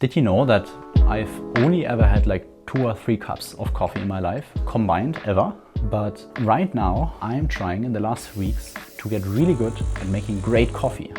Did you know that I've only ever had like 2 or 3 cups of coffee in my life combined ever? But right now I'm trying in the last weeks to get really good at making great coffee.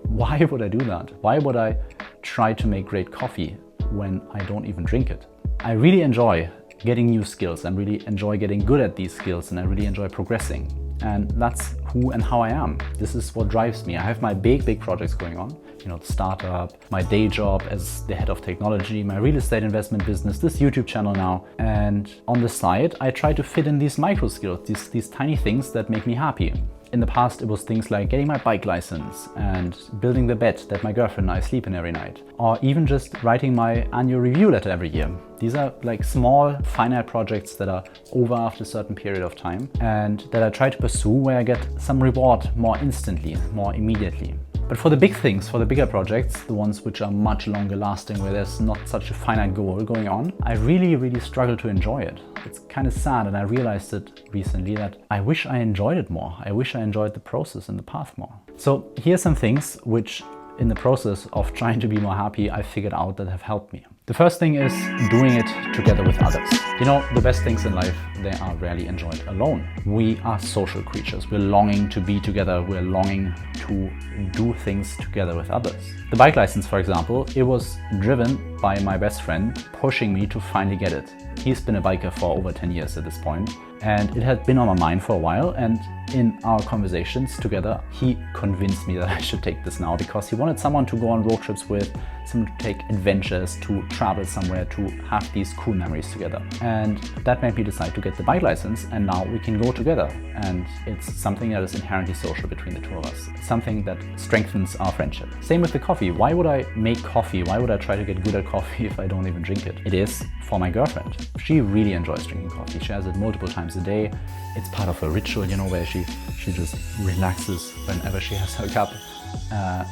Why would I do that? Why would I try to make great coffee when I don't even drink it? I really enjoy getting new skills. I really enjoy getting good at these skills, and I really enjoy progressing. And that's who and how I am. This is what drives me. I have my big projects going on. You know, the startup, my day job as the head of technology, my real estate investment business, this YouTube channel now. And on the side, I try to fit in these micro skills, these tiny things that make me happy. In the past, it was things like getting my bike license and building the bed that my girlfriend and I sleep in every night, or even just writing my annual review letter every year. These are like small, finite projects that are over after a certain period of time and that I try to pursue where I get some reward more instantly, more immediately. But for the big things, for the bigger projects, the ones which are much longer lasting, where there's not such a finite goal going on, I really struggle to enjoy it. It's kind of sad, and I realized it recently that I wish I enjoyed it more. I wish I enjoyed the process and the path more. So here's some things which in the process of trying to be more happy, I figured out that have helped me. The first thing is doing it together with others. You know, the best things in life, they are rarely enjoyed alone. We are social creatures. We're longing to be together. We're longing to do things together with others. The bike license, for example, it was driven by my best friend pushing me to finally get it. He's been a biker for over 10 years at this point, and it had been on my mind for a while. And in our conversations together, he convinced me that I should take this now because he wanted someone to go on road trips with, someone to take adventures, to travel somewhere, to have these cool memories together. And that made me decide to get the bike license, and now we can go together. And it's something that is inherently social between the two of us. It's something that strengthens our friendship. Same with the coffee. Why would I make coffee? Why would I try to get good at coffee if I don't even drink it? It is for my girlfriend. She really enjoys drinking coffee. She has it multiple times a day. It's part of a ritual, you know, where she just relaxes whenever she has her cup.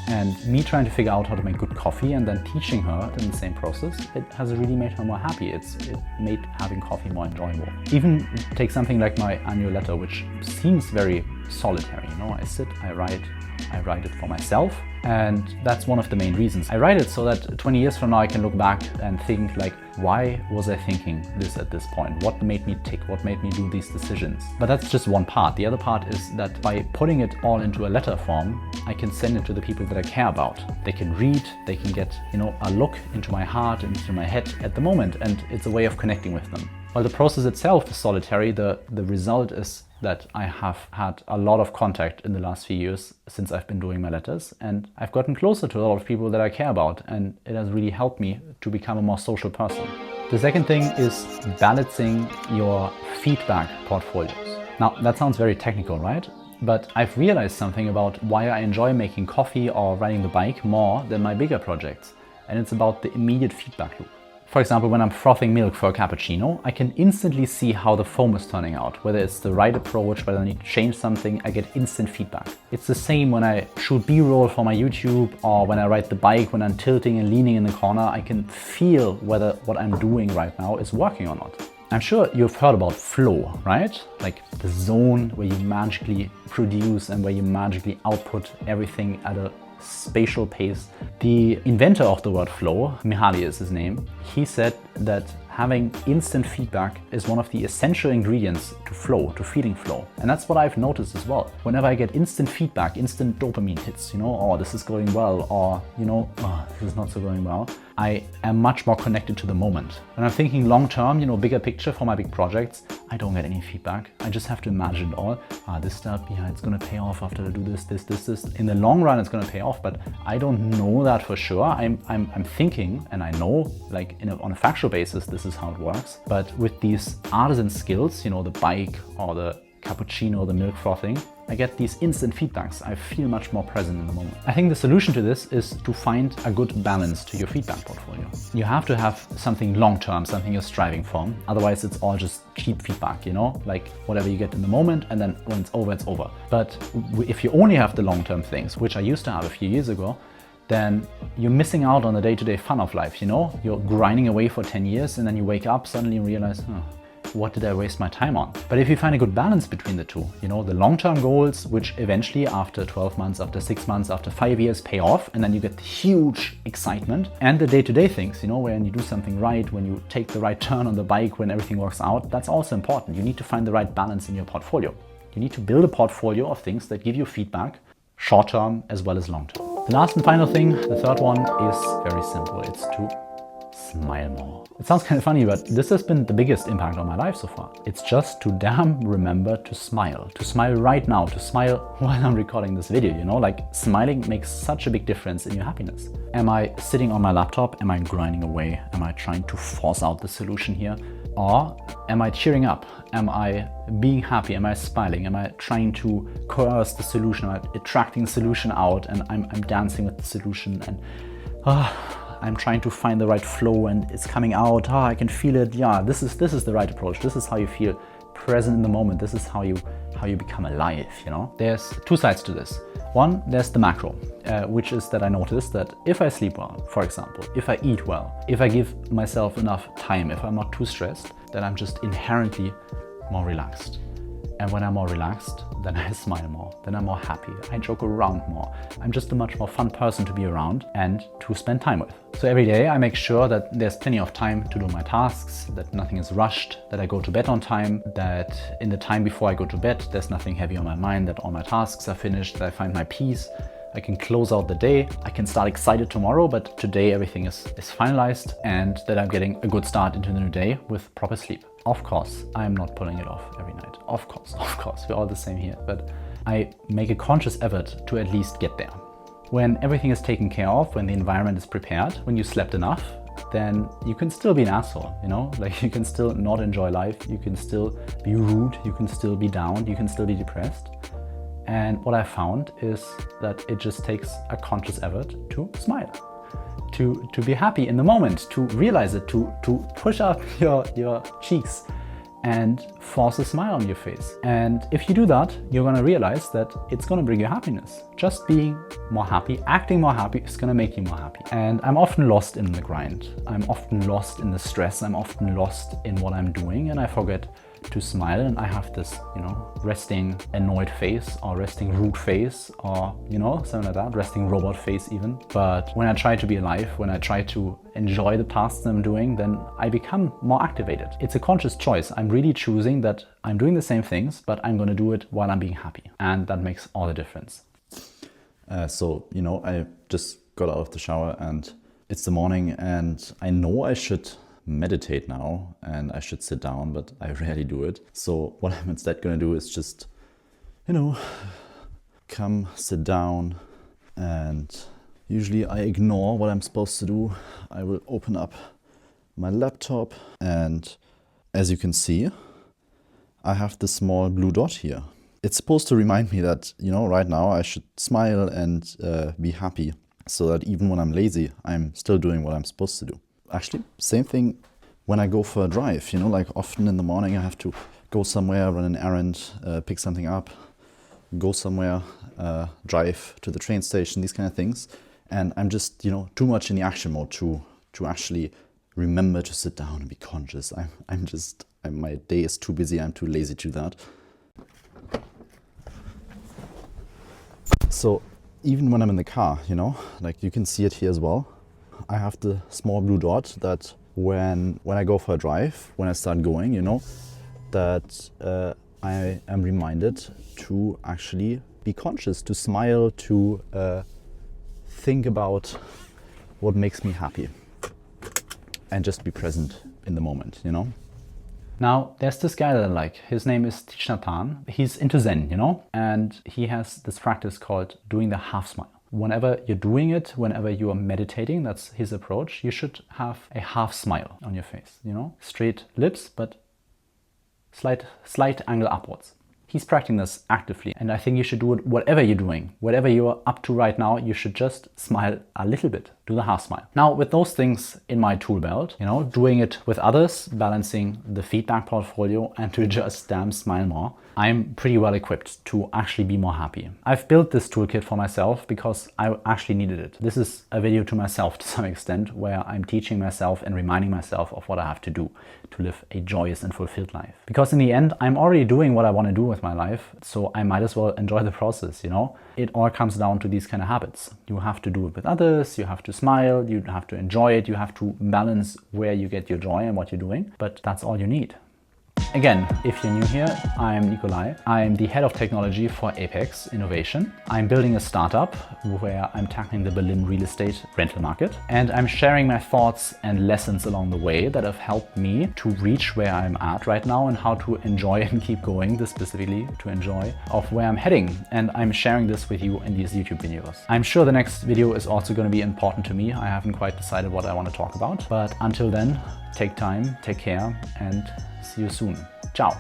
And me trying to figure out how to make good coffee and then teaching her in the same process, it has really made her more happy. It made having coffee more enjoyable. Even take something like my annual letter, which seems very solitary. You know, I sit, I write it for myself, and that's one of the main reasons. I write it so that 20 years from now I can look back and think like, why was I thinking this at this point? What made me tick? What made me do these decisions? But that's just one part. The other part is that by putting it all into a letter form, I can send it to the people that I care about. They can read, they can get, you know, a look into my heart, into my head at the moment, and it's a way of connecting with them. While the process itself is solitary, the result is that I have had a lot of contact in the last few years since I've been doing my letters, and I've gotten closer to a lot of people that I care about, and it has really helped me to become a more social person. The second thing is balancing your feedback portfolios. Now, that sounds very technical, right? But I've realized something about why I enjoy making coffee or riding the bike more than my bigger projects, and it's about the immediate feedback loop. For example, when I'm frothing milk for a cappuccino, I can instantly see how the foam is turning out, whether it's the right approach, whether I need to change something. I get instant feedback. It's the same when I shoot B-roll for my YouTube, or when I ride the bike, when I'm tilting and leaning in the corner. I can feel whether what I'm doing right now is working or not. I'm sure you've heard about flow, right? Like the zone where you magically produce and where you magically output everything at a spatial pace. The inventor of the word flow, Mihaly is his name, he said that having instant feedback is one of the essential ingredients to flow, to feeling flow. And that's what I've noticed as well. Whenever I get instant feedback, instant dopamine hits, you know, oh, this is going well, or, you know, oh, this is not so going well, I am much more connected to the moment. When I'm thinking long term, you know, bigger picture for my big projects, I don't get any feedback. I just have to imagine it all. This step, yeah, it's gonna pay off after I do this. In the long run, it's gonna pay off, but I don't know that for sure. I'm thinking, and I know, like on a factual basis, this is how it works. But with these artisan skills, you know, the bike or the cappuccino, the milk frothing, I get these instant feedbacks. I feel much more present in the moment. I think the solution to this is to find a good balance to your feedback portfolio. You have to have something long-term, something you're striving for. Otherwise, it's all just cheap feedback, you know, like whatever you get in the moment, and then when it's over, it's over. But if you only have the long-term things, which I used to have a few years ago, then you're missing out on the day-to-day fun of life, you know? You're grinding away for 10 years, and then you wake up suddenly and realize, what did I waste my time on? But if you find a good balance between the two, you know, the long-term goals, which eventually after 12 months, after 6 months, after 5 years pay off, and then you get huge excitement, and the day-to-day things, you know, when you do something right, when you take the right turn on the bike, when everything works out, that's also important. You need to find the right balance in your portfolio. You need to build a portfolio of things that give you feedback, short-term as well as long-term. The last and final thing, the third one, is very simple. It's to smile more. It sounds kind of funny, but this has been the biggest impact on my life so far. It's just to damn remember to smile right now, to smile while I'm recording this video, you know, like smiling makes such a big difference in your happiness. Am I sitting on my laptop? Am I grinding away? Am I trying to force out the solution here? Or am I cheering up? Am I being happy? Am I smiling? Am I trying to coerce the solution? Am I attracting the solution out and I'm dancing with the solution and I'm trying to find the right flow and it's coming out. I can feel it. Yeah, this is the right approach. This is how you feel present in the moment. This is how you become alive, you know? There's two sides to this. One, there's the macro, which is that I noticed that if I sleep well, for example, if I eat well, if I give myself enough time, if I'm not too stressed, then I'm just inherently more relaxed. And when I'm more relaxed, then I smile more, then I'm more happy, I joke around more. I'm just a much more fun person to be around and to spend time with. So every day I make sure that there's plenty of time to do my tasks, that nothing is rushed, that I go to bed on time, that in the time before I go to bed, there's nothing heavy on my mind, that all my tasks are finished, that I find my peace. I can close out the day, I can start excited tomorrow, but today everything is finalized, and that I'm getting a good start into the new day with proper sleep. Of course, I'm not pulling it off every night. Of course, we're all the same here, but I make a conscious effort to at least get there. When everything is taken care of, when the environment is prepared, when you slept enough, then you can still be an asshole, you know? Like you can still not enjoy life, you can still be rude, you can still be down, you can still be depressed. And what I found is that it just takes a conscious effort to smile, to be happy in the moment, to realize it, to push up your cheeks and force a smile on your face. And if you do that, you're gonna realize that it's gonna bring you happiness. Just being more happy, acting more happy is gonna make you more happy. And I'm often lost in the grind. I'm often lost in the stress. I'm often lost in what I'm doing and I forget to smile, and I have this, you know, resting annoyed face or resting rude face or, you know, something like that, resting robot face even. But when I try to be alive, when I try to enjoy the tasks I'm doing, then I become more activated. It's a conscious choice. I'm really choosing that I'm doing the same things, but I'm gonna do it while I'm being happy. And that makes all the difference. So, you know, I just got out of the shower and it's the morning and I know I should meditate now and I should sit down, but I rarely do it. So what I'm instead gonna do is just, you know, come sit down, and usually I ignore what I'm supposed to do. I will open up my laptop and as you can see, I have this small blue dot here. It's supposed to remind me that, you know, right now I should smile and be happy so that even when I'm lazy, I'm still doing what I'm supposed to do. Actually, same thing when I go for a drive, you know, like often in the morning I have to go somewhere, run an errand, pick something up, go somewhere, drive to the train station, these kind of things. And I'm just, you know, too much in the action mode to actually remember to sit down and be conscious. My day is too busy, I'm too lazy to do that. So even when I'm in the car, you know, like you can see it here as well. I have the small blue dot that when I go for a drive, when I start going, you know, that I am reminded to actually be conscious, to smile, to think about what makes me happy and just be present in the moment, you know. Now, there's this guy that I like. His name is Thich Nhat Hanh. He's into Zen, you know, and he has this practice called doing the half smile. Whenever you're doing it, whenever you are meditating, that's his approach, you should have a half smile on your face, you know? Straight lips, but slight angle upwards. He's practicing this actively, and I think you should do it whatever you're doing. Whatever you're up to right now, you should just smile a little bit. Do the half smile. Now, with those things in my tool belt, doing it with others, balancing the feedback portfolio, and to just damn smile more, I'm pretty well equipped to actually be more happy. I've built this toolkit for myself because I actually needed it. This is a video to myself to some extent, where I'm teaching myself and reminding myself of what I have to do to live a joyous and fulfilled life. Because in the end, I'm already doing what I want to do with my life, so I might as well enjoy the process, It all comes down to these kind of habits. You have to do it with others, you have to smile, you have to enjoy it, you have to balance where you get your joy and what you're doing, but that's all you need. Again, if you're new here, I'm Nikolai. I'm the head of technology for Apex Innovation. I'm building a startup where I'm tackling the Berlin real estate rental market, and I'm sharing my thoughts and lessons along the way that have helped me to reach where I'm at right now and how to enjoy and keep going, this specifically to enjoy of where I'm heading. And I'm sharing this with you in these YouTube videos. I'm sure the next video is also going to be important to me. I haven't quite decided what I want to talk about, but until then, take time, take care, and see you soon. Ciao.